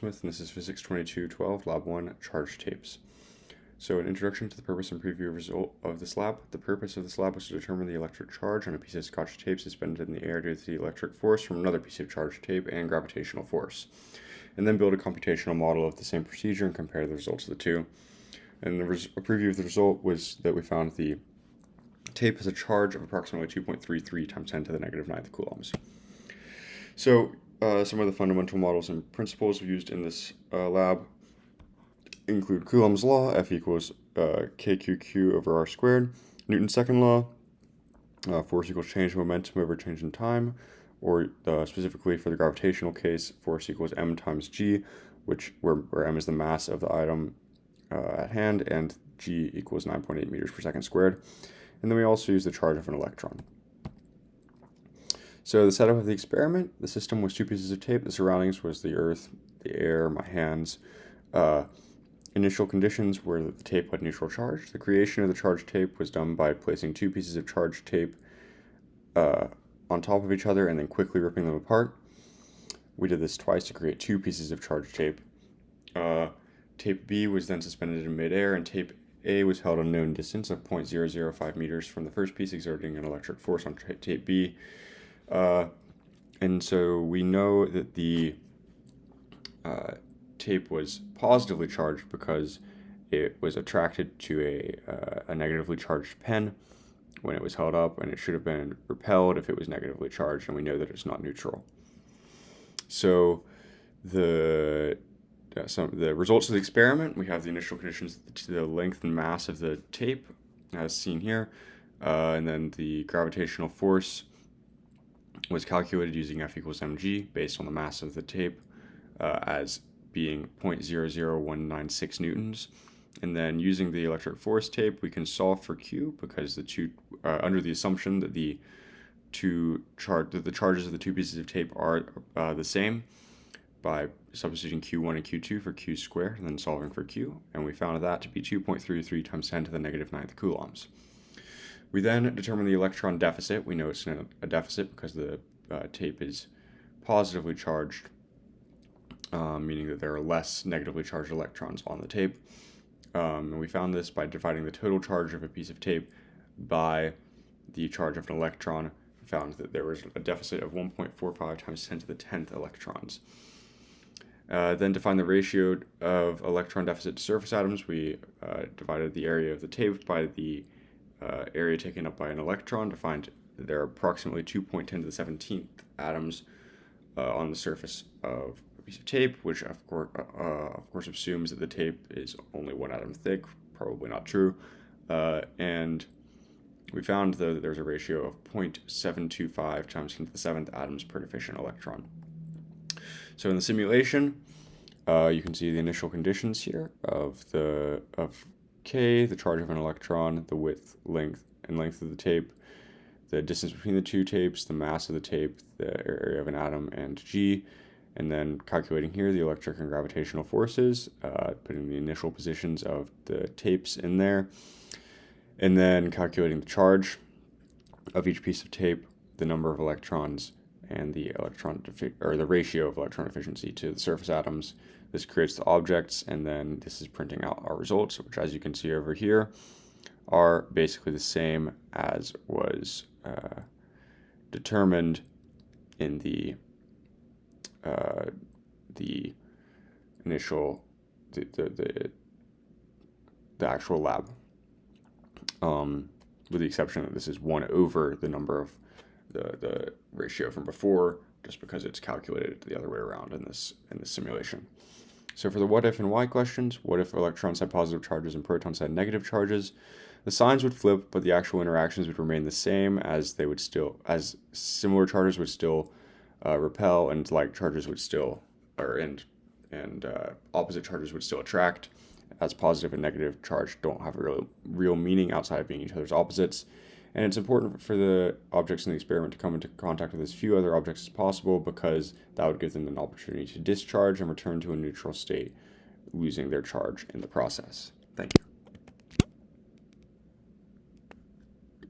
Smith, and this is Physics 2212, Lab 1, Charge Tapes. So an introduction to the purpose and preview result of this lab. The purpose of this lab was to determine the electric charge on a piece of Scotch tape suspended in the air due to the electric force from another piece of charged tape and gravitational force, and then build a computational model of the same procedure and compare the results of the two. And a preview of the result was that we found the tape has a charge of approximately 2.33 times 10 to the negative 9th coulombs. So some of the fundamental models and principles used in this lab include Coulomb's law, F equals kqq over r squared, Newton's second law, force equals change in momentum over change in time, or specifically for the gravitational case, force equals m times g, where m is the mass of the item at hand, and g equals 9.8 meters per second squared. And then we also use the charge of an electron. So the setup of the experiment, the system was two pieces of tape. The surroundings was the earth, the air, my hands. Initial conditions were that the tape had neutral charge. The creation of the charged tape was done by placing two pieces of charged tape on top of each other and then quickly ripping them apart. We did this twice to create two pieces of charged tape. Tape B was then suspended in midair, and tape A was held a known distance of 0.005 meters from the first piece, exerting an electric force on tape B. And so we know that the tape was positively charged because it was attracted to a negatively charged pen when it was held up, and it should have been repelled if it was negatively charged, and we know that it's not neutral. So the results of the experiment, we have the initial conditions to the length and mass of the tape, as seen here, and then the gravitational force was calculated using F equals mg based on the mass of the tape as being 0.00196 newtons. And then using the electric force tape, we can solve for Q because the two, under the assumption that the charges of the two pieces of tape are the same, by substituting Q1 and Q2 for Q squared and then solving for Q, and we found that to be 2.33 times 10 to the negative 9th coulombs. We then determine the electron deficit. We know it's a deficit because the tape is positively charged, meaning that there are less negatively charged electrons on the tape. And we found this by dividing the total charge of a piece of tape by the charge of an electron. We found that there was a deficit of 1.45 times 10 to the 10th electrons. Then to find the ratio of electron deficit to surface atoms, we divided the area of the tape by the area taken up by an electron to find that there are approximately 2.10 to the 17th atoms on the surface of a piece of tape, which of course assumes that the tape is only one atom thick. Probably not true. And we found, though, that there's a ratio of 0.725 times 10 to the 7th atoms per deficient electron. So in the simulation, you can see the initial conditions here of K, the charge of an electron, the width, length, and length of the tape, the distance between the two tapes, the mass of the tape, the area of an atom, and G, and then calculating here the electric and gravitational forces, putting the initial positions of the tapes in there, and then calculating the charge of each piece of tape, the number of electrons, and the the ratio of electron efficiency to the surface atoms. This creates the objects, and then this is printing out our results, which, as you can see over here, are basically the same as was determined in the initial the actual lab, with the exception that this is 1 over the number of the ratio from before, just because it's calculated the other way around in this simulation. So for the what if and why questions, what if electrons had positive charges and protons had negative charges? The signs would flip, but the actual interactions would remain the same, as similar charges would still repel, and like charges would still, and opposite charges would still attract, as positive and negative charge don't have a real meaning outside of being each other's opposites. And it's important for the objects in the experiment to come into contact with as few other objects as possible, because that would give them an opportunity to discharge and return to a neutral state, losing their charge in the process. Thank you.